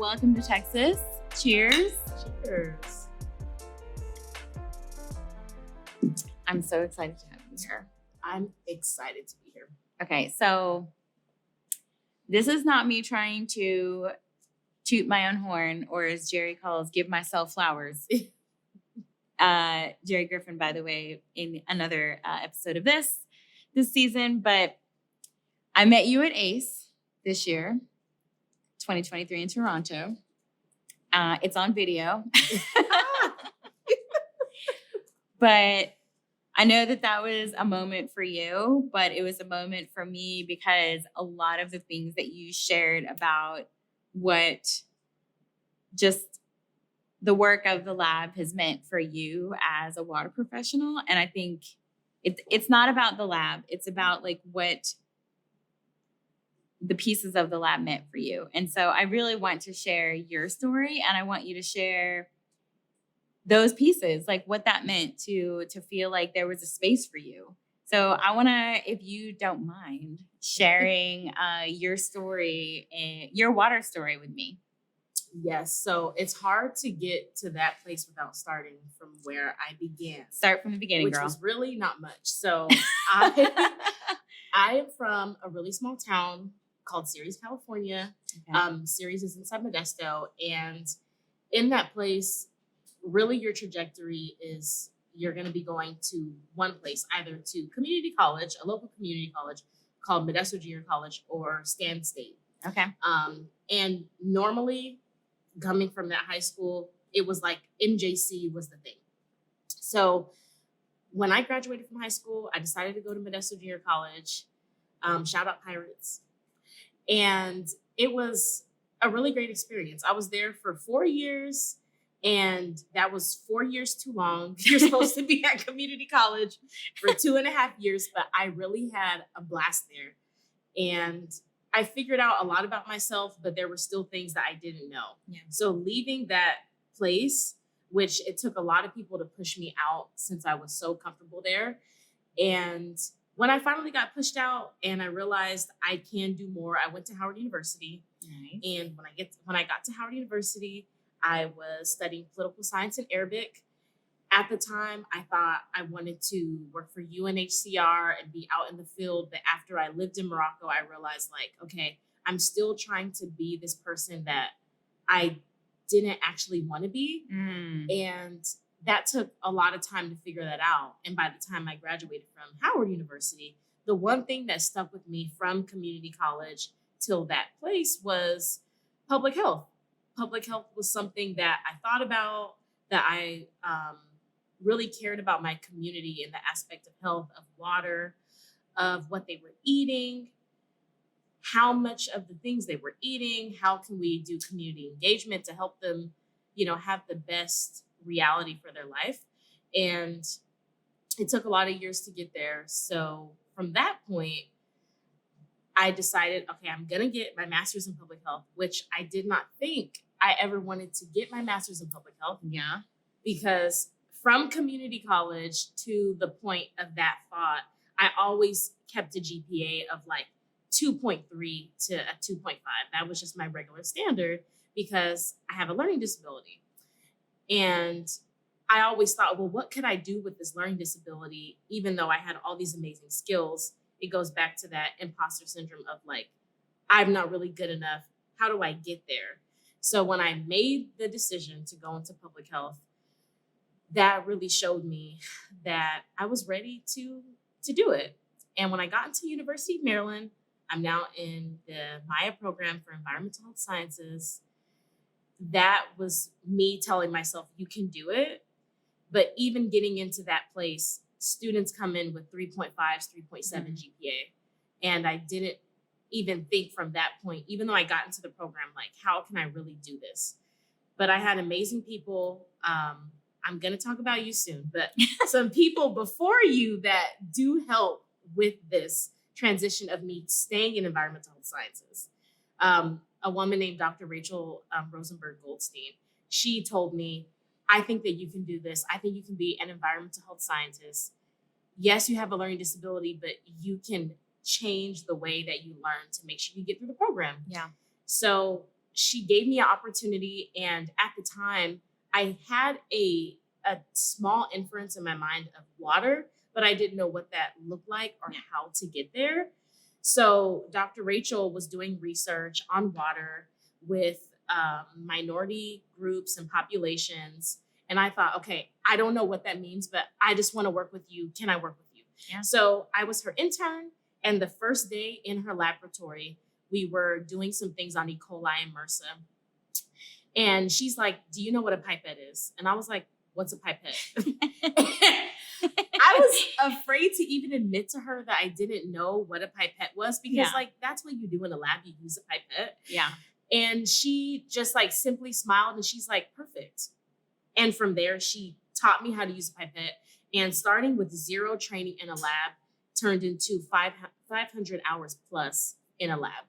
welcome to Texas. Cheers. Cheers. I'm so excited to have you here. I'm excited to be here. Okay, so this is not me trying to toot my own horn, or as Jerry calls, give myself flowers. Jerry Griffin, by the way, in another episode of this season, but I met you at ACE this year, 2023 in Toronto. It's on video. But I know that was a moment for you, but it was a moment for me because a lot of the things that you shared about what just the work of the lab has meant for you as a water professional. And I think it's not about the lab. It's about like what the pieces of the lab meant for you. And so I really want to share your story, and I want you to share those pieces, like what that meant to feel like there was a space for you. So I want to, if you don't mind, sharing your story, your water story with me. Yes. So it's hard to get to that place without starting from where I began. Start from the beginning, which girl. was really not much. So I am from a really small town called Ceres, California. Okay. Ceres is inside Modesto. And in that place, really your trajectory is you're going to be going to one place, either to community college, a local community college called Modesto Junior College, or Stan State. Okay. And normally coming from that high school, it was like MJC was the thing. So when I graduated from high school, I decided to go to Modesto Junior College. Shout out Pirates. And it was a really great experience. I was there for 4 years, and that was 4 years too long. You're supposed to be at community college for 2.5 years, but I really had a blast there. And I figured out a lot about myself, but there were still things that I didn't know. Yeah. So leaving that place, which it took a lot of people to push me out since I was so comfortable there. And when I finally got pushed out and I realized I can do more, I went to Howard University. Nice. And when I got to Howard University, I was studying political science and Arabic. At the time, I thought I wanted to work for UNHCR and be out in the field. But after I lived in Morocco, I realized, like, okay, I'm still trying to be this person that I didn't actually want to be. And that took a lot of time to figure that out. And by the time I graduated from Howard University, the one thing that stuck with me from community college till that place was public health. Public health was something that I thought about, that I really cared about my community in the aspect of health, of water, of what they were eating, how much of the things they were eating, how can we do community engagement to help them, have the best reality for their life. And it took a lot of years to get there. So from that point, I decided, okay, I'm going to get my master's in public health, which I did not think I ever wanted to get my master's in public health. Yeah. Because from community college to the point of that thought, I always kept a GPA of like 2.3 to a 2.5. That was just my regular standard because I have a learning disability. And I always thought, well, what could I do with this learning disability? Even though I had all these amazing skills, it goes back to that imposter syndrome of like, I'm not really good enough. How do I get there? So when I made the decision to go into public health, that really showed me that I was ready to do it. And when I got into University of Maryland, I'm now in the Maya program for environmental health sciences. That was me telling myself, you can do it. But even getting into that place, students come in with 3.5s, 3.7 GPA. And I didn't even think from that point, even though I got into the program, like, how can I really do this? But I had amazing people. I'm going to talk about you soon, but some people before you that do help with this transition of me staying in environmental health sciences. A woman named Dr. Rachel Rosenberg Goldstein, she told me, I think that you can do this. I think you can be an environmental health scientist. Yes, you have a learning disability, but you can change the way that you learn to make sure you get through the program. Yeah. So she gave me an opportunity. And at the time, I had a small inference in my mind of water, but I didn't know what that looked like or how to get there. So Dr. Rachel was doing research on water with minority groups and populations. And I thought, okay, I don't know what that means, but I just want to work with you. Can I work with you? Yeah. So I was her intern. And the first day in her laboratory, we were doing some things on E. coli and MRSA. And she's like, do you know what a pipette is? And I was like, what's a pipette? I was afraid to even admit to her that I didn't know what a pipette was because like that's what you do in a lab. You use a pipette. Yeah. And she just like simply smiled and she's like, perfect. And from there, she taught me how to use a pipette. And starting with 0 training in a lab turned into 500 hours plus in a lab.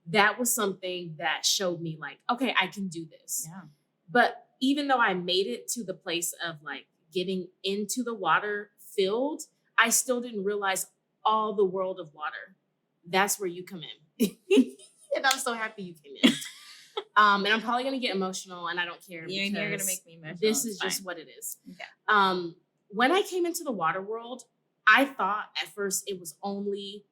That was something that showed me like, okay, I can do this. Yeah. But even though I made it to the place of like getting into the water field, I still didn't realize all the world of water. That's where you come in. And I'm so happy you came in. And I'm probably going to get emotional and I don't care. You're going to make me emotional. This is just what it is. Okay. When I came into the water world, I thought at first it was only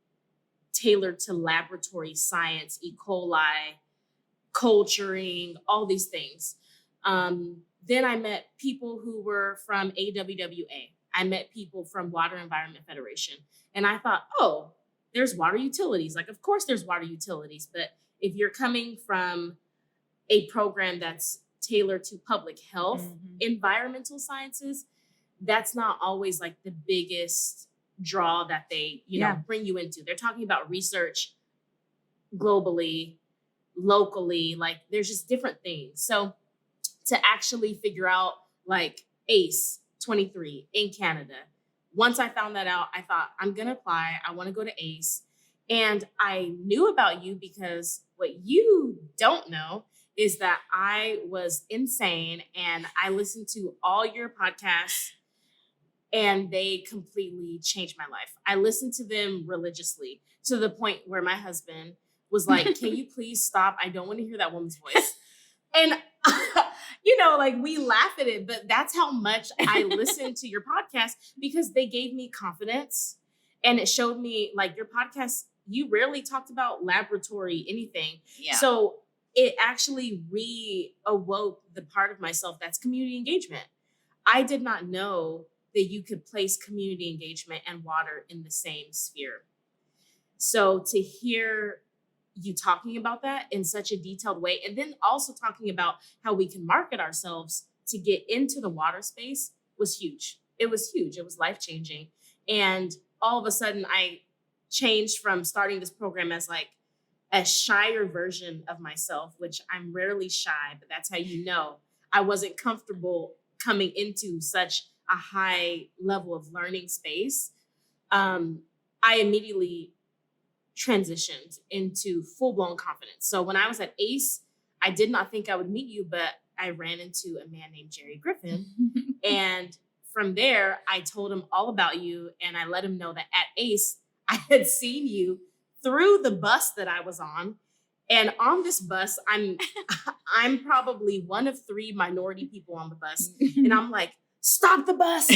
tailored to laboratory science, E. coli, culturing, all these things. Then I met people who were from AWWA. I met people from Water Environment Federation. And I thought, oh, there's water utilities. Like, of course there's water utilities. But if you're coming from a program that's tailored to public health, environmental sciences, that's not always like the biggest draw that they, bring you into. They're talking about research globally, locally, like there's just different things. So to actually figure out like ACE 23 in Canada, once I found that out, I thought I'm going to apply. I want to go to ACE. And I knew about you because what you don't know is that I was insane and I listened to all your podcasts and they completely changed my life. I listened to them religiously to the point where my husband was like, can you please stop? I don't want to hear that woman's voice. And, like we laugh at it, but that's how much I listened to your podcast because they gave me confidence and it showed me like your podcast, you rarely talked about laboratory anything. Yeah. So it actually reawoke the part of myself that's community engagement. I did not know that you could place community engagement and water in the same sphere. So to hear you talking about that in such a detailed way, and then also talking about how we can market ourselves to get into the water space was huge. It was huge. It was life-changing. And all of a sudden I changed from starting this program as like a shyer version of myself, which I'm rarely shy, but that's how you know I wasn't comfortable coming into such a high level of learning space. I immediately transitioned into full-blown confidence. So when I was at ACE, I did not think I would meet you, but I ran into a man named Jerry Griffin. And from there, I told him all about you. And I let him know that at ACE, I had seen you through the bus that I was on. And on this bus, I'm probably one of 3 minority people on the bus. And I'm like, stop the bus.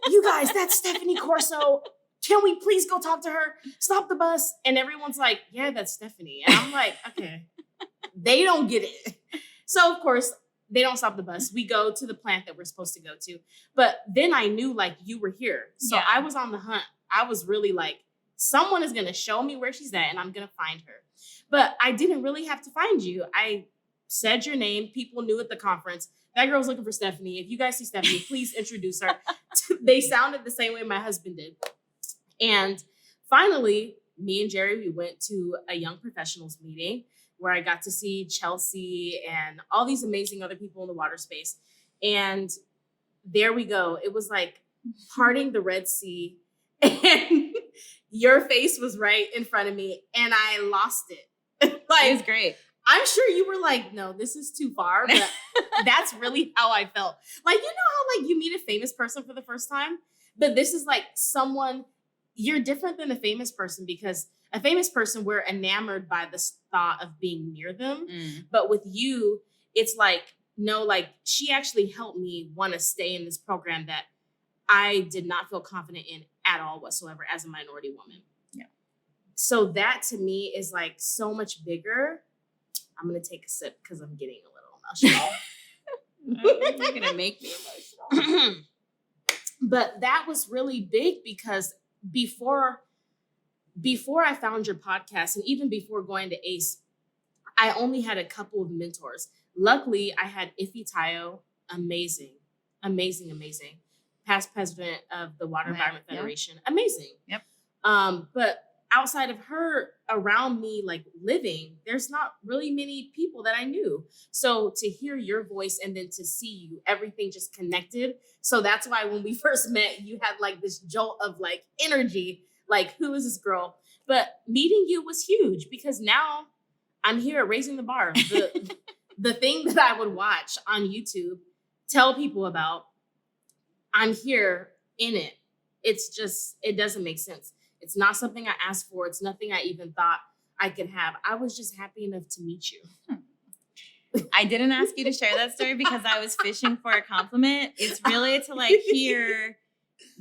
You guys, that's Stephanie Corso. Can we please go talk to her? Stop the bus. And everyone's like, yeah, that's Stephanie. And I'm like, okay, they don't get it. So of course, they don't stop the bus. We go to the plant that we're supposed to go to. But then I knew like you were here. So I was on the hunt. I was really like, someone is going to show me where she's at and I'm going to find her. But I didn't really have to find you. I said your name. People knew at the conference. That girl's looking for Stephanie. If you guys see Stephanie, please introduce her. They sounded the same way my husband did. And finally, me and Jerry, we went to a young professionals meeting where I got to see Chelsea and all these amazing other people in the water space. And there we go. It was like parting the Red Sea and your face was right in front of me and I lost it. Like, it was great. I'm sure you were like, no, this is too far, but that's really how I felt. Like, you know how like you meet a famous person for the first time, but this is like someone, you're different than a famous person because A famous person, we're enamored by the thought of being near them. Mm. But with you, it's like, no, like she actually helped me want to stay in this program that I did not feel confident in at all whatsoever as a minority woman. Yeah. So that to me is like so much bigger. I'm going to take a sip because I'm getting a little emotional. You're going to make me emotional. But that was really big because before I found your podcast and even before going to ACE, I only had a couple of mentors. Luckily, I had Ife Tayo, amazing. Past president of the Water Environment Federation, amazing. Yep. But outside of her, around me, like living, there's not really many people that I knew. So to hear your voice and then to see you, everything just connected. So that's why when we first met, you had like this jolt of like energy, like who is this girl? But meeting you was huge because now I'm here at Raising the Bar. The thing that I would watch on YouTube, tell people about, I'm here in it. It's just, it doesn't make sense. It's not something I asked for. It's nothing I even thought I could have. I was just happy enough to meet you. I didn't ask you to share that story because I was fishing for a compliment. It's really to like hear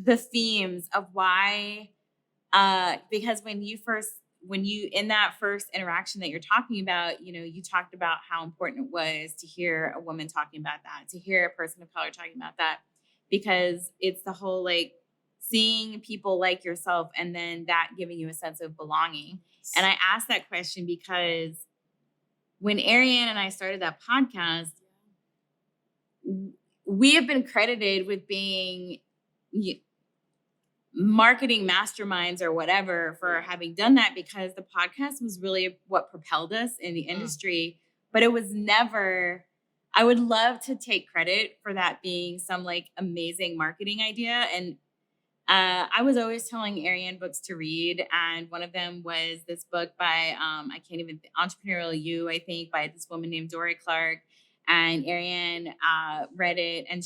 the themes of why, because when you in that first interaction that you're talking about, you know, you talked about how important it was to hear a woman talking about that, to hear a person of color talking about that, because it's the whole like seeing people like yourself and then that giving you a sense of belonging. And I asked that question because when Ariane and I started that podcast, we have been credited with being marketing masterminds or whatever for having done that because the podcast was really what propelled us in the industry. But it was never, I would love to take credit for that being some like amazing marketing idea. And I was always telling Ariane books to read. And one of them was this book by, Entrepreneurial You, I think, by this woman named Dory Clark. And Ariane read it. And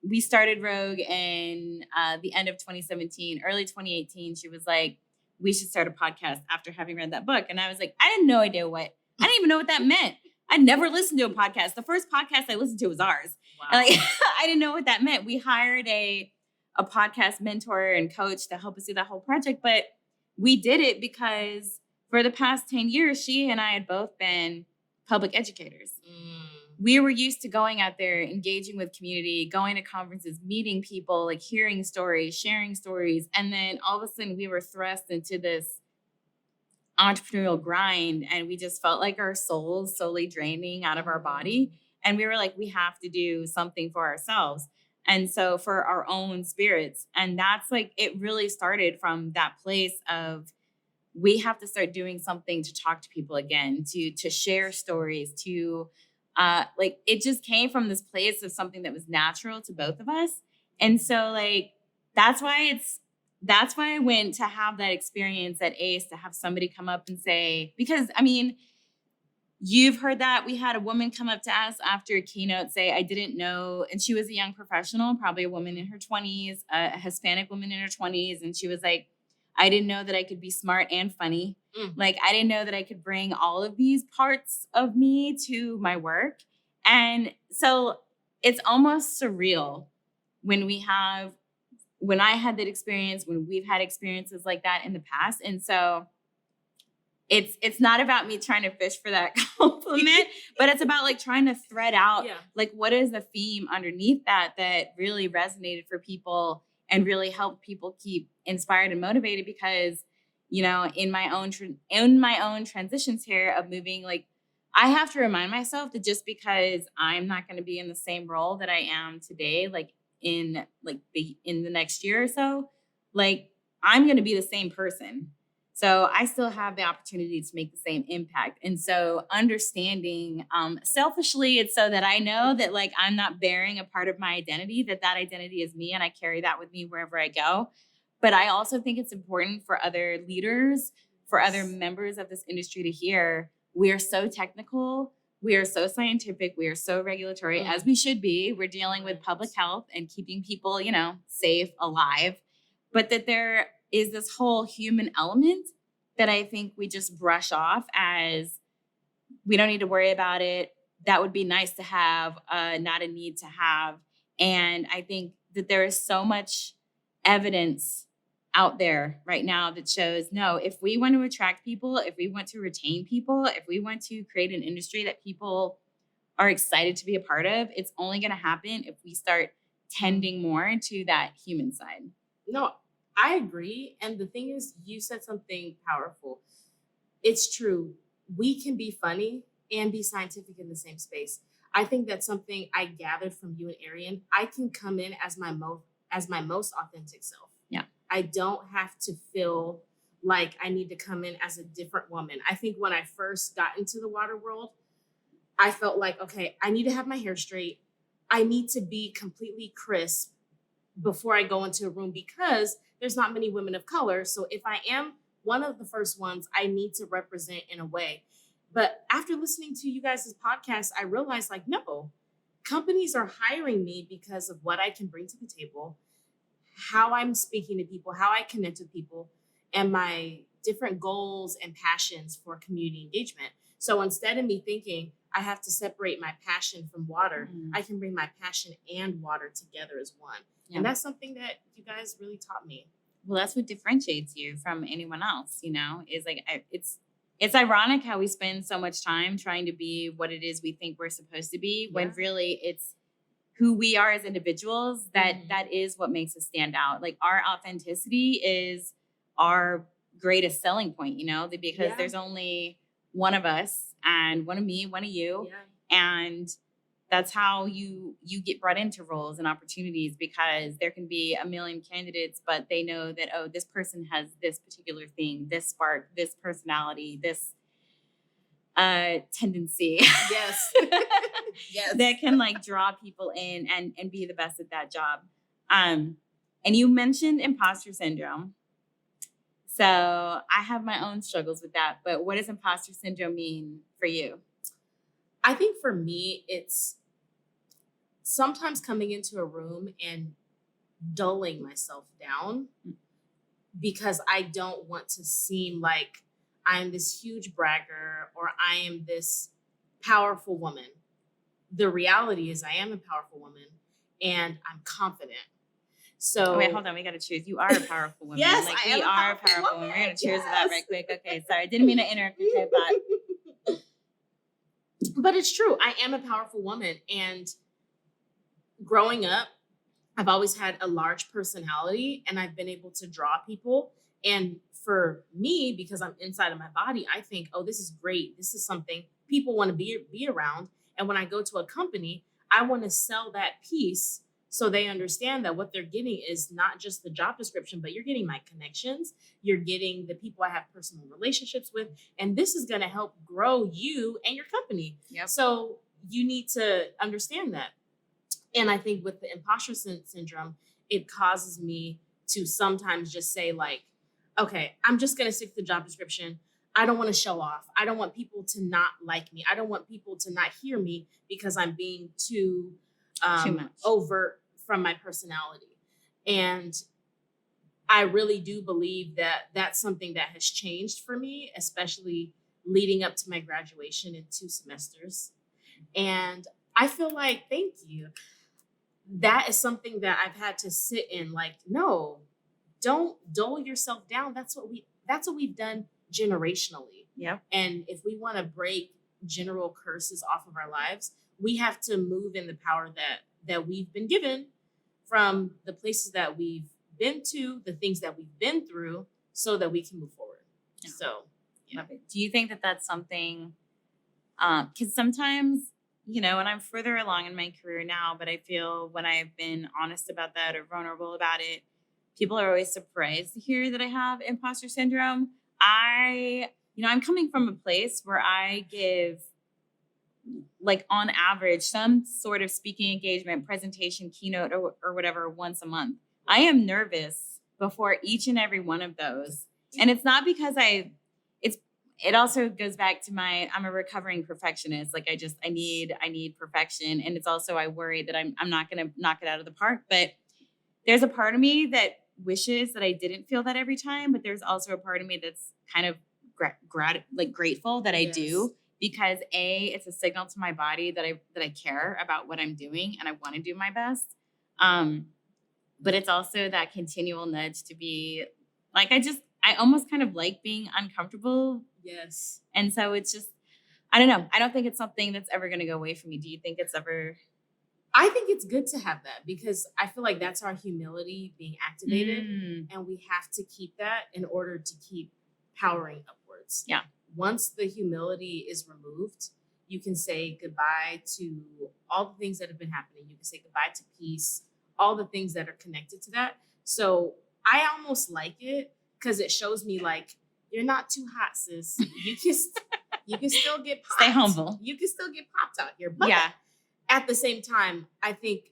we started Rogue in the end of 2017, early 2018. She was like, we should start a podcast after having read that book. And I was like, I didn't even know what that meant. I never listened to a podcast. The first podcast I listened to was ours. Wow. And like, I didn't know what that meant. We hired a podcast mentor and coach to help us do that whole project. But we did it because for the past 10 years, she and I had both been public educators. We were used to going out there, engaging with community, going to conferences, meeting people, like hearing stories, sharing stories. And then all of a sudden we were thrust into this entrepreneurial grind and we just felt like our souls slowly draining out of our body. And we were like, we have to do something for ourselves. And so for our own spirits. And that's like, it really started from that place of, we have to start doing something to talk to people again, to share stories, to like, it just came from this place of something that was natural to both of us. And so like, that's why I went to have that experience at ACE, to have somebody come up and say, because I mean, you've heard that we had a woman come up to us after a keynote say, I didn't know. And she was a young professional, probably a woman in her 20s, a Hispanic woman in her 20s. And she was like, I didn't know that I could be smart and funny. Like, I didn't know that I could bring all of these parts of me to my work. And so it's almost surreal when I had that experience, when we've had experiences like that in the past. And so it's not about me trying to fish for that compliment, but it's about like trying to thread out like, what is the theme underneath that really resonated for people and really helped people keep inspired and motivated. Because, you know, in my own transitions here of moving, like, I have to remind myself that just because I'm not going to be in the same role that I am today, like in the next year or so, like, I'm going to be the same person. So I still have the opportunity to make the same impact. And so understanding, selfishly, it's so that I know that like, I'm not bearing a part of my identity, that identity is me and I carry that with me wherever I go. But I also think it's important for other leaders, for other members of this industry to hear, we are so technical, we are so scientific, we are so regulatory, as we should be. We're dealing with public health and keeping people, you know, safe, alive, but that there is this whole human element that I think we just brush off as we don't need to worry about it. That would be nice to have, not a need to have. And I think that there is so much evidence out there right now that shows no, if we want to attract people, if we want to retain people, if we want to create an industry that people are excited to be a part of, it's only going to happen if we start tending more to that human side. No, I agree. And the thing is, you said something powerful. It's true. We can be funny and be scientific in the same space. I think that's something I gathered from you and Arian. I can come in as my most authentic self. Yeah. I don't have to feel like I need to come in as a different woman. I think when I first got into the water world, I felt like, okay, I need to have my hair straight. I need to be completely crisp before I go into a room because there's not many women of color. So if I am one of the first ones, I need to represent in a way. But after listening to you guys' podcast, I realized like, no, companies are hiring me because of what I can bring to the table, how I'm speaking to people, how I connect with people, and my different goals and passions for community engagement. So instead of me thinking I have to separate my passion from water, I can bring my passion and water together as one. Yeah. And that's something that you guys really taught me. Well, that's what differentiates you from anyone else, is like, it's ironic how we spend so much time trying to be what it is we think we're supposed to be, when really it's who we are as individuals that is what makes us stand out. Like our authenticity is our greatest selling point, because there's only one of us and one of me, one of you. Yeah. And that's how you get brought into roles and opportunities, because there can be a million candidates, but they know that, oh, this person has this particular thing, this spark, this personality, this tendency. Yes. Yes. That can like draw people in and be the best at that job. And you mentioned imposter syndrome. So I have my own struggles with that, but what does imposter syndrome mean for you? I think for me, it's sometimes coming into a room and dulling myself down because I don't want to seem like I'm this huge bragger or I am this powerful woman. The reality is I am a powerful woman and I'm confident. So wait, hold on. We got to choose. You are a powerful woman. Yes, like, I am we are a powerful woman. We're going to cheers to that right quick. Okay, sorry. I didn't mean to interrupt your train of thought. But it's true. I am a powerful woman. And growing up, I've always had a large personality and I've been able to draw people. And for me, because I'm inside of my body, I think, oh, this is great. This is something people want to be around. And when I go to a company, I want to sell that piece so they understand that what they're getting is not just the job description, but you're getting my connections. You're getting the people I have personal relationships with. And this is going to help grow you and your company. Yep. So you need to understand that. And I think with the imposter syndrome, it causes me to sometimes just say like, okay, I'm just going to stick to the job description. I don't want to show off. I don't want people to not like me. I don't want people to not hear me because I'm being too overt from my personality. And I really do believe that that's something that has changed for me, especially leading up to my graduation in 2 semesters. And I feel like, thank you. That is something that I've had to sit in, like, no, don't dull yourself down. That's what we've done generationally. Yeah. And if we want to break general curses off of our lives, we have to move in the power that we've been given from the places that we've been to, the things that we've been through, so that we can move forward. Yeah. So, yeah. Love it. Do you think that that's something, because sometimes, and I'm further along in my career now, but I feel when I've been honest about that or vulnerable about it, people are always surprised to hear that I have imposter syndrome. I'm coming from a place where I give, like on average, some sort of speaking engagement, presentation, keynote, or whatever once a month. I am nervous before each and every one of those. And it's not because it also goes back to I'm a recovering perfectionist. Like I need perfection. And it's also, I worry that I'm not going to knock it out of the park, but there's a part of me that wishes that I didn't feel that every time, but there's also a part of me that's kind of grateful that I Yes. do, because it's a signal to my body that I care about what I'm doing and I want to do my best. But it's also that continual nudge to be like, I almost kind of like being uncomfortable. Yes. And so it's just, I don't know. I don't think it's something that's ever going to go away from me. Do you think it's ever? I think it's good to have that because I feel like that's our humility being activated, and we have to keep that in order to keep powering upwards. Yeah. Once the humility is removed, you can say goodbye to all the things that have been happening. You can say goodbye to peace, all the things that are connected to that. So I almost like it because it shows me like, you're not too hot, sis. You can still get popped. Stay humble. You can still get popped out here. But Yeah. at the same time, I think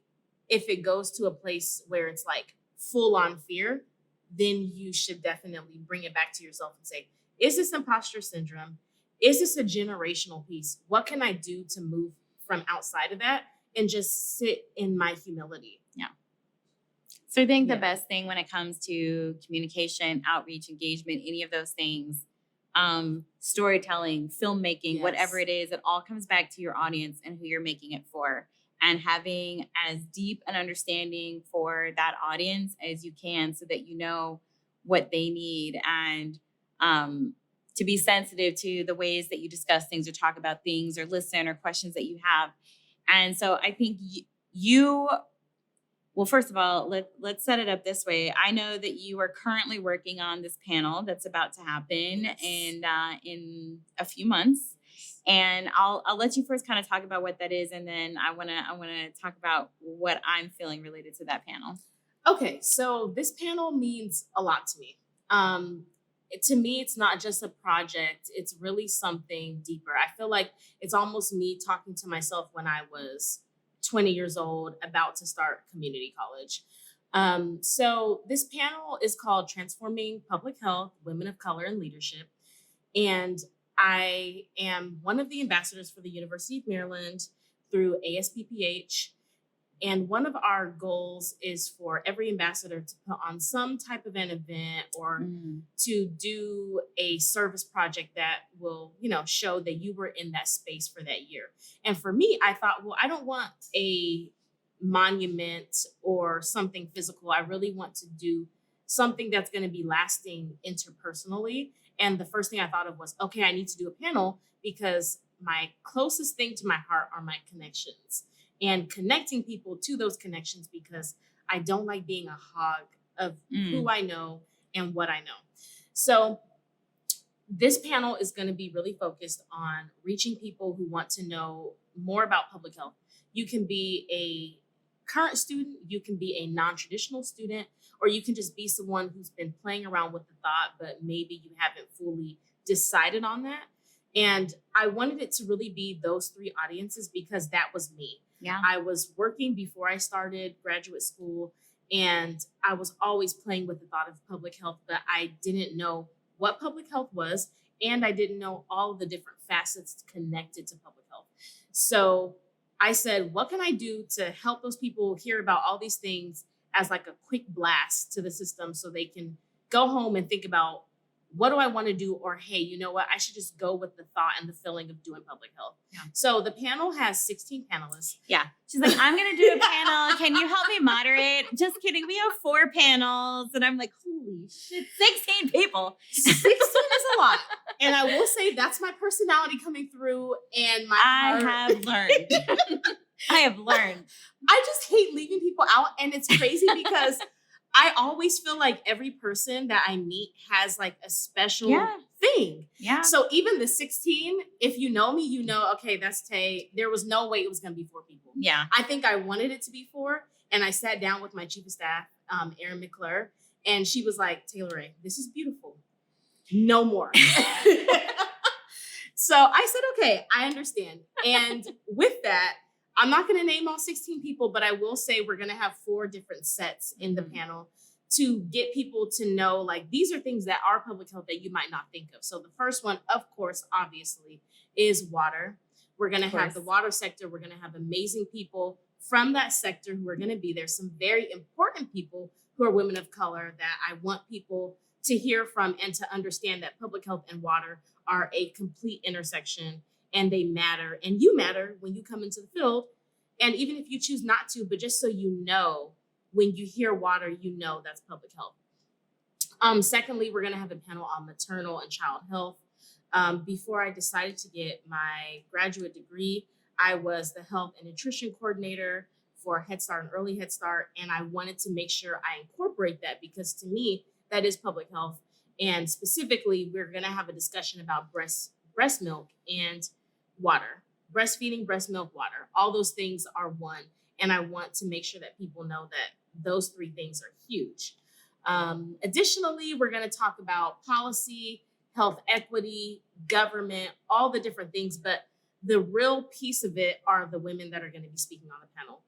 if it goes to a place where it's like full on fear, then you should definitely bring it back to yourself and say, is this imposter syndrome? Is this a generational piece? What can I do to move from outside of that and just sit in my humility? Yeah. So I think the best thing when it comes to communication, outreach, engagement, any of those things, storytelling, filmmaking, whatever it is, it all comes back to your audience and who you're making it for, and having as deep an understanding for that audience as you can so that you know what they need, and to be sensitive to the ways that you discuss things or talk about things or listen or questions that you have. And so I think well, first of all, let's set it up this way. I know that you are currently working on this panel that's about to happen in a few months, and I'll let you first kind of talk about what that is, and then I wanna talk about what I'm feeling related to that panel. Okay, so this panel means a lot to me. To me, it's not just a project; it's really something deeper. I feel like it's almost me talking to myself when I was 20 years old, about to start community college. So this panel is called Transforming Public Health, Women of Color in Leadership. And I am one of the ambassadors for the University of Maryland through ASPPH. And one of our goals is for every ambassador to put on some type of an event or to do a service project that will, show that you were in that space for that year. And for me, I thought, well, I don't want a monument or something physical. I really want to do something that's going to be lasting interpersonally. And the first thing I thought of was, okay, I need to do a panel because my closest thing to my heart are my connections. And connecting people to those connections, because I don't like being a hog of who I know and what I know. So this panel is going to be really focused on reaching people who want to know more about public health. You can be a current student, you can be a non-traditional student, or you can just be someone who's been playing around with the thought, but maybe you haven't fully decided on that. And I wanted it to really be those three audiences because that was me. Yeah. I was working before I started graduate school, and I was always playing with the thought of public health, but I didn't know what public health was, and I didn't know all of the different facets connected to public health. So I said, what can I do to help those people hear about all these things as like a quick blast to the system so they can go home and think about, what do I want to do? Or, hey, you know what? I should just go with the thought and the feeling of doing public health. Yeah. So the panel has 16 panelists. Yeah. She's like, I'm going to do a panel. Can you help me moderate? Just kidding. We have 4 panels. And I'm like, holy shit, 16 people. 16 is a lot. And I will say that's my personality coming through and my heart. have learned. I have learned. I just hate leaving people out. And it's crazy because I always feel like every person that I meet has like a special thing. Yeah. So even the 16, if you know me, you know, okay, that's Tay. There was no way it was going to be 4 people. Yeah. I think I wanted it to be 4. And I sat down with my chief of staff, Erin McClure, and she was like, Taeilorae, this is beautiful. No more. So I said, okay, I understand. And with that, I'm not going to name all 16 people, but I will say we're going to have 4 different sets in the panel to get people to know, like, these are things that are public health that you might not think of. So the first one, of course, obviously, is water. We're going to have the water sector. We're going to have amazing people from that sector who are going to be there. Some very important people who are women of color that I want people to hear from and to understand that public health and water are a complete intersection, and they matter, and you matter when you come into the field. And even if you choose not to, but just so you know, when you hear water, you know that's public health. Secondly, we're going to have a panel on maternal and child health. Before I decided to get my graduate degree, I was the health and nutrition coordinator for Head Start and Early Head Start, and I wanted to make sure I incorporate that, because to me, that is public health. And specifically, we're going to have a discussion about breast milk and water. Breastfeeding, breast milk, water. All those things are one. And I want to make sure that people know that those three things are huge. Additionally, we're going to talk about policy, health equity, government, all the different things. But the real piece of it are the women that are going to be speaking on the panel.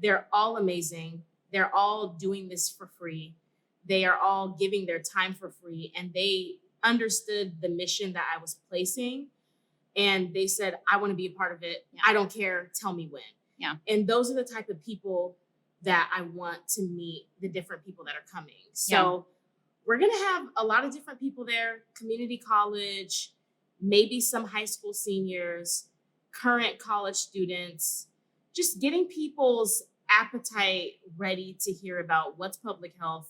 They're all amazing. They're all doing this for free. They are all giving their time for free. And they understood the mission that I was placing. And they said, I want to be a part of it. Yeah. I don't care. Tell me when. Yeah. And those are the type of people that I want to meet, the different people that are coming. So Yeah. We're going to have a lot of different people there, community college, maybe some high school seniors, current college students, just getting people's appetite ready to hear about what's public health,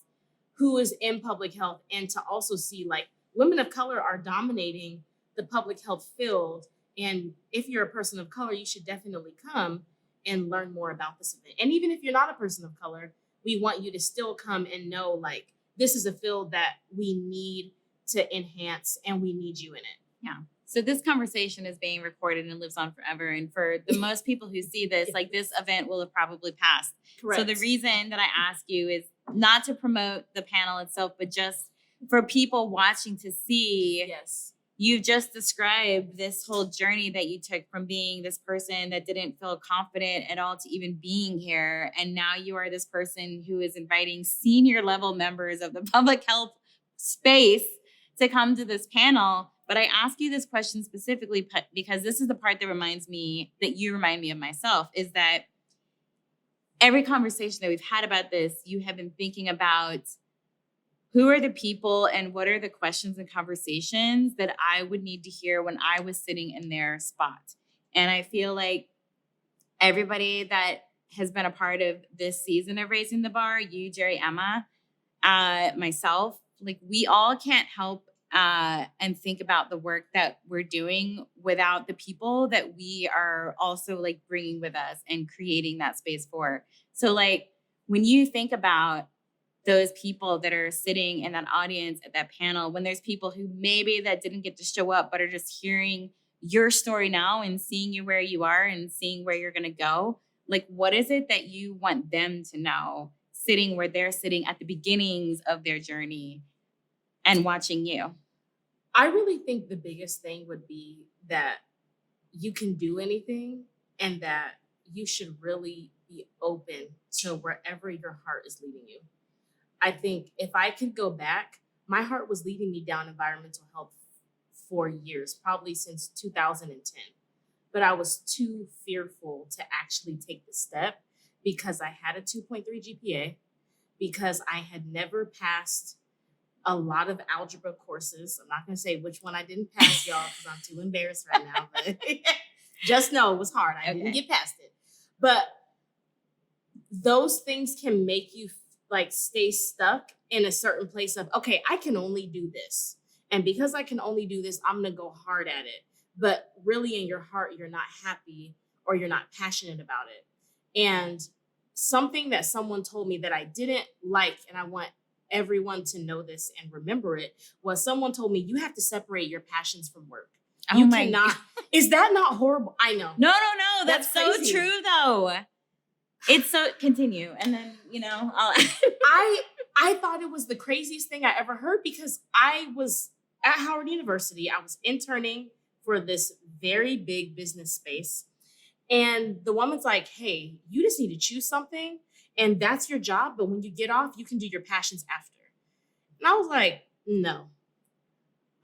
who is in public health, and to also see like women of color are dominating the public health field. And if you're a person of color, you should definitely come and learn more about this event. And even if you're not a person of color, we want you to still come and know like this is a field that we need to enhance, and we need you in it. Yeah. So this conversation is being recorded and lives on forever. And for the most people who see this, like this event will have probably passed. Correct. So the reason that I ask you is not to promote the panel itself, but just for people watching to see. Yes. You've just described this whole journey that you took from being this person that didn't feel confident at all to even being here. And now you are this person who is inviting senior level members of the public health space to come to this panel. But I ask you this question specifically because this is the part that reminds me, that you remind me of myself, is that every conversation that we've had about this, you have been thinking about who are the people and what are the questions and conversations that I would need to hear when I was sitting in their spot. And I feel like everybody that has been a part of this season of Raising the Bar, you, Jerry, Emma, myself, like we all can't help and think about the work that we're doing without the people that we are also like bringing with us and creating that space for. So like when you think about those people that are sitting in that audience at that panel, when there's people who maybe that didn't get to show up, but are just hearing your story now and seeing you where you are and seeing where you're going to go, like what is it that you want them to know sitting where they're sitting at the beginnings of their journey and watching you? I really think the biggest thing would be that you can do anything, and that you should really be open to wherever your heart is leading you. I think if I could go back, my heart was leading me down environmental health for years, probably since 2010. But I was too fearful to actually take the step because I had a 2.3 GPA, because I had never passed a lot of algebra courses. I'm not going to say which one I didn't pass, y'all, because I'm too embarrassed right now. But just know it was hard. I didn't get past it. But those things can make you like stay stuck in a certain place of, okay, I can only do this. And because I can only do this, I'm going to go hard at it. But really in your heart, you're not happy or you're not passionate about it. And something that someone told me that I didn't like, and I want everyone to know this and remember it, was someone told me you have to separate your passions from work. Oh you my cannot. God. Is that not horrible? I know. No. That's so crazy. true though. It's so continue. And then, I'll I thought it was the craziest thing I ever heard, because I was at Howard University. I was interning for this very big business space. And the woman's like, hey, you just need to choose something and that's your job. But when you get off, you can do your passions after. And I was like, no.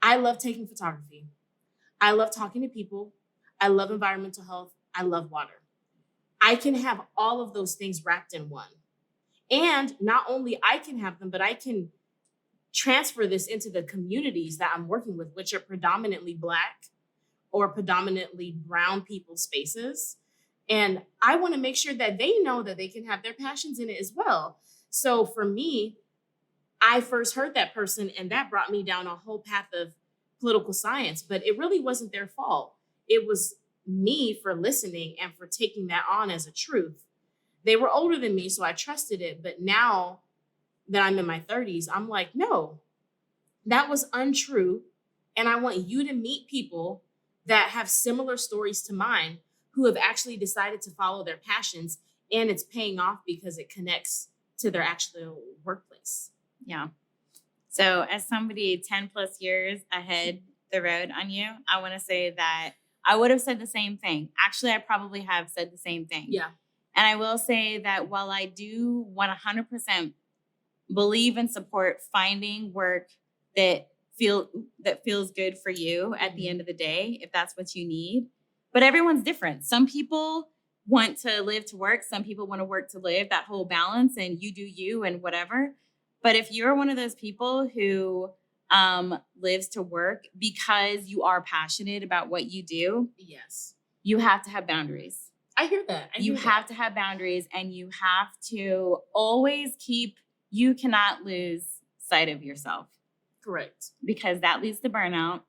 I love taking photography. I love talking to people. I love environmental health. I love water. I can have all of those things wrapped in one. And not only I can have them, but I can transfer this into the communities that I'm working with, which are predominantly Black or predominantly brown people spaces. And I want to make sure that they know that they can have their passions in it as well. So for me, I first heard that person, and that brought me down a whole path of political science, but it really wasn't their fault. It was me for listening and for taking that on as a truth. They were older than me, so I trusted it. But now that I'm in my 30s, I'm like, no, that was untrue. And I want you to meet people that have similar stories to mine who have actually decided to follow their passions, and it's paying off because it connects to their actual workplace. Yeah. So as somebody 10 plus years ahead the road on you, I want to say that I would have said the same thing. Actually, I probably have said the same thing. Yeah. And I will say that while I do 100% believe and support finding work that feels good for you at the end of the day, if that's what you need, but everyone's different. Some people want to live to work. Some people want to work to live, that whole balance, and you do you and whatever. But if you're one of those people who lives to work because you are passionate about what you do, yes, you have to have boundaries. I hear that. You have to have boundaries, and you have to always you cannot lose sight of yourself. Correct. Because that leads to burnout,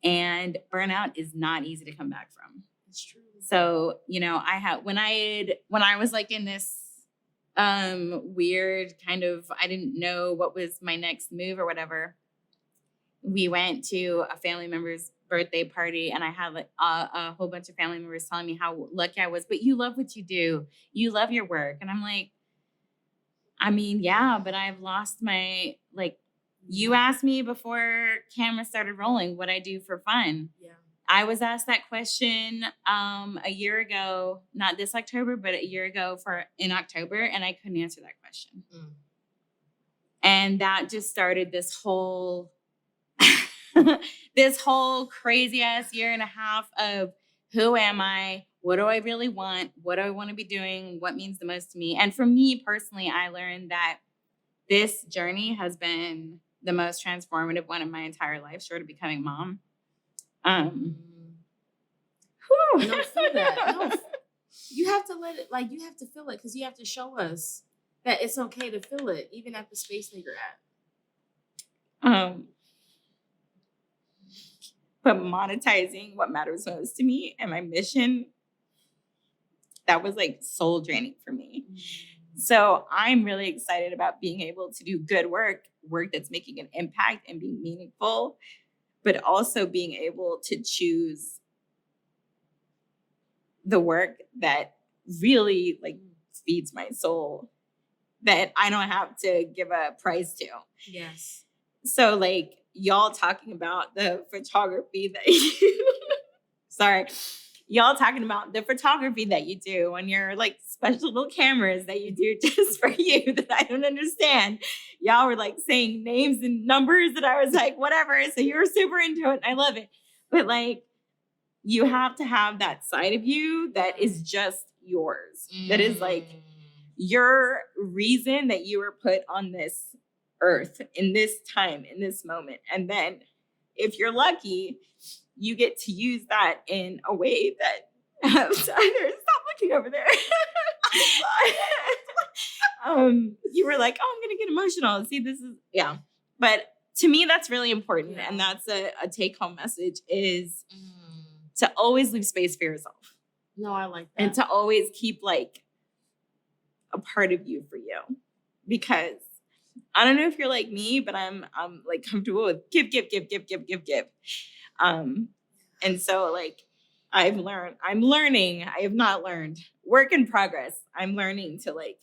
and burnout is not easy to come back from. It's true. So, when I was like in this weird kind of, I didn't know what was my next move or whatever. We went to a family member's birthday party, and I had like a whole bunch of family members telling me how lucky I was, but you love what you do. You love your work. And I'm like, I mean, yeah, but I've lost my, like, you asked me before camera started rolling what I do for fun. Yeah. I was asked that question a year ago, not this October, but a year ago in October, and I couldn't answer that question. And that just started this whole crazy ass year and a half of who am I? What do I really want? What do I want to be doing? What means the most to me? And for me personally, I learned that this journey has been the most transformative one of my entire life, short of becoming mom. No, feel that. No, you have to let it, like, you have to feel it, because you have to show us that it's okay to feel it, even at the space that you're at. But monetizing what matters most to me and my mission, that was like soul draining for me. So I'm really excited about being able to do good work that's making an impact and being meaningful, but also being able to choose the work that really like feeds my soul, that I don't have to give a price to. Yes. So like y'all talking about the photography that y'all talking about the photography that you do on your like special little cameras that you do just for you that I don't understand. Y'all were like saying names and numbers that I was like, whatever. So you were super into it. I love it. But like, you have to have that side of you that is just yours. That is like your reason that you were put on this earth in this time, in this moment. And then if you're lucky, you get to use that in a way that stop looking over there. You were like, oh, I'm gonna get emotional. See, this is but to me that's really important. And that's a take-home message is to always leave space for yourself. No, I like that. And to always keep like a part of you for you. Because I don't know if you're like me, but I'm like comfortable with give. And so like I have not learned, work in progress. I'm learning to like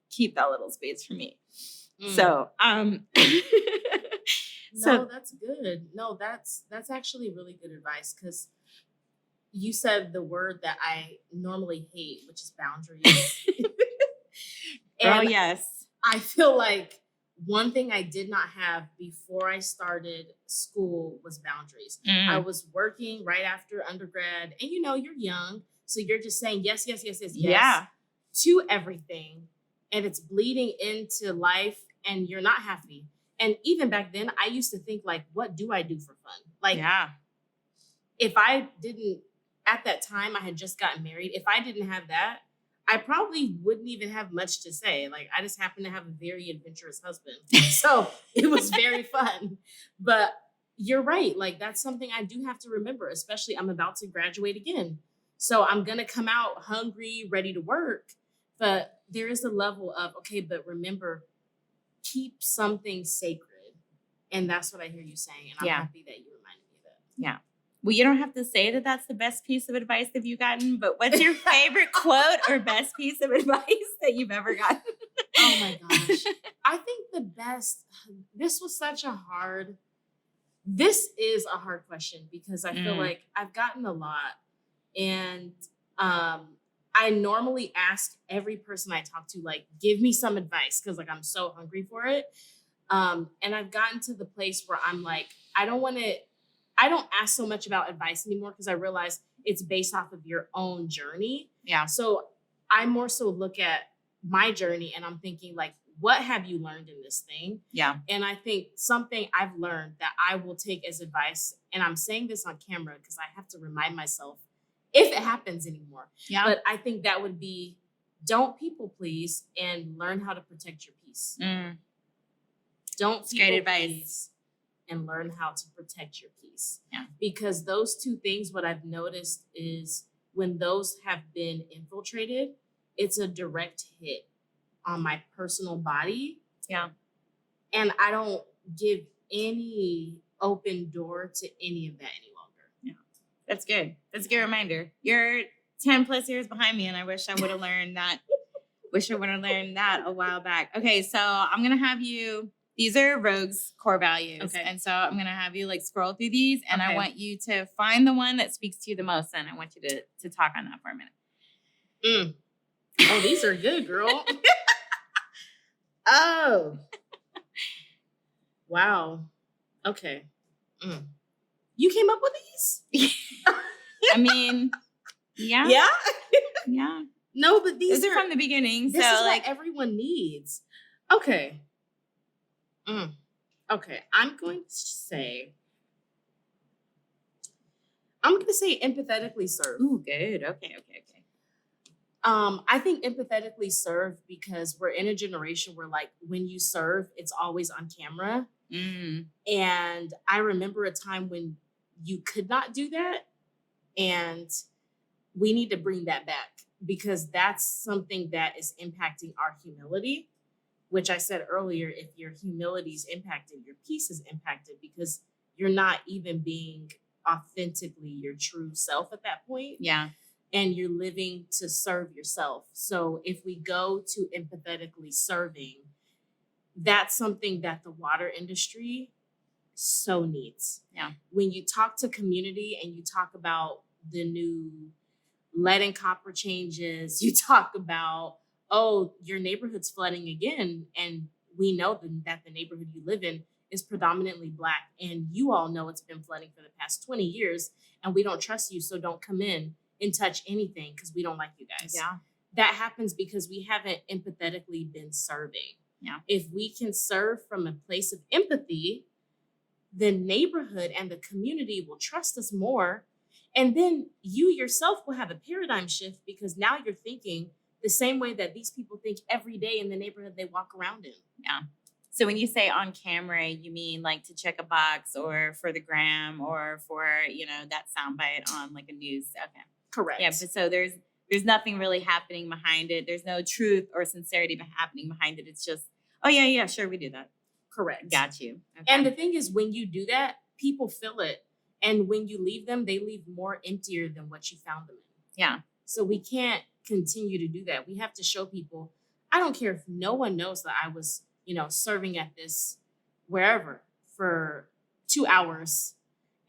keep that little space for me. So, no, that's good. No, that's actually really good advice, because you said the word that I normally hate, which is boundaries. Oh, yes. I feel like one thing I did not have before I started school was boundaries. I was working right after undergrad, and you're young, so you're just saying yes to everything, and it's bleeding into life, and you're not happy. And even back then, I used to think like, what do I do for fun? Like, Yeah. if I didn't, at that time, I had just gotten married. If I didn't have that, I probably wouldn't even have much to say. Like, I just happen to have a very adventurous husband. So it was very fun. But you're right. Like, that's something I do have to remember, especially I'm about to graduate again. So I'm going to come out hungry, ready to work. But there is a level of, okay, but remember, keep something sacred. And that's what I hear you saying. And I'm Yeah. happy that you reminded me of that. Yeah. Well, you don't have to say that that's the best piece of advice that you've gotten, but what's your favorite quote or best piece of advice that you've ever gotten? Oh my gosh. I think the best, this is a hard question because I feel like I've gotten a lot. And I normally ask every person I talk to, like, give me some advice because like I'm so hungry for it. And I've gotten to the place where I'm like, I don't ask so much about advice anymore because I realize it's based off of your own journey. Yeah. So I more so look at my journey and I'm thinking like, what have you learned in this thing? Yeah. And I think something I've learned that I will take as advice, and I'm saying this on camera because I have to remind myself if it happens anymore. Yeah. But I think that would be, don't people please and learn how to protect your peace. Don't That's great people advice. please and learn how to protect your peace. Yeah. Because those two things, what I've noticed is when those have been infiltrated, it's a direct hit on my personal body. Yeah. And I don't give any open door to any of that any longer. Yeah. That's good. That's a good reminder. You're 10 plus years behind me, and I wish I would have learned that. A while back. Okay, so I'm going to have you, these are Rogue's core values. Okay. And so I'm going to have you like scroll through these, and I Okay. want you to find the one that speaks to you the most. And I want you to talk on that for a minute. Oh, these are good, girl. Oh. Wow. Okay. You came up with these? I mean, yeah. Yeah? Yeah. No, but these are from the beginning. This so is like what everyone needs. Okay. Okay. I'm going to say empathetically serve. ooh, good. Okay. I think empathetically serve because we're in a generation where like when you serve, it's always on camera. And I remember a time when you could not do that. And we need to bring that back because that's something that is impacting our humility, which I said earlier, if your humility is impacted, your peace is impacted because you're not even being authentically your true self at that point. Yeah. And you're living to serve yourself. So if we go to empathetically serving, that's something that the water industry so needs. Yeah. When you talk to community and you talk about the new lead and copper changes, you talk about, oh, your neighborhood's flooding again. And we know that the neighborhood you live in is predominantly Black. And you all know it's been flooding for the past 20 years. And we don't trust you, so don't come in and touch anything because we don't like you guys. Yeah. That happens because we haven't empathetically been serving. Yeah. If we can serve from a place of empathy, the neighborhood and the community will trust us more. And then you yourself will have a paradigm shift because now you're thinking the same way that these people think every day in the neighborhood they walk around in. Yeah. So when you say on camera, you mean like to check a box or for the gram or for, that soundbite on like a news. Okay. Correct. Yeah. But so there's nothing really happening behind it. There's no truth or sincerity happening behind it. It's just, oh yeah, sure, we do that. Correct. Got you. Okay. And the thing is, when you do that, people feel it. And when you leave them, they leave more emptier than what you found them in. Yeah. So we can't continue to do that. We have to show people, I don't care if no one knows that I was, serving at this wherever for 2 hours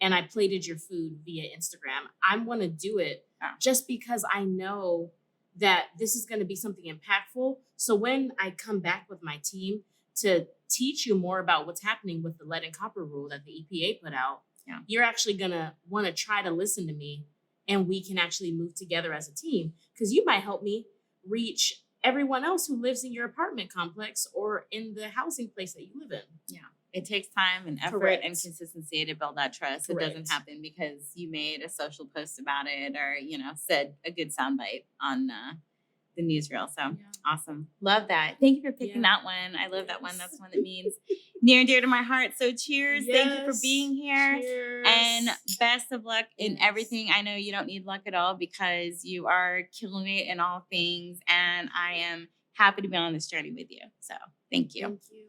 and I plated your food via Instagram. I'm going to do it just because I know that this is going to be something impactful. So when I come back with my team to teach you more about what's happening with the lead and copper rule that the EPA put out, you're actually going to want to try to listen to me and we can actually move together as a team because you might help me reach everyone else who lives in your apartment complex or in the housing place that you live in. Yeah. It takes time and effort Correct. and consistency to build that trust. It Correct. doesn't happen because you made a social post about it or, said a good soundbite on the newsreel. So awesome. Love that. Thank you for picking that one. I love that one. That's one that means near and dear to my heart. So cheers. Thank you for being here. Cheers. And best of luck in everything. I know you don't need luck at all because you are killing it in all things. And I am happy to be on this journey with you. So thank you. Thank you.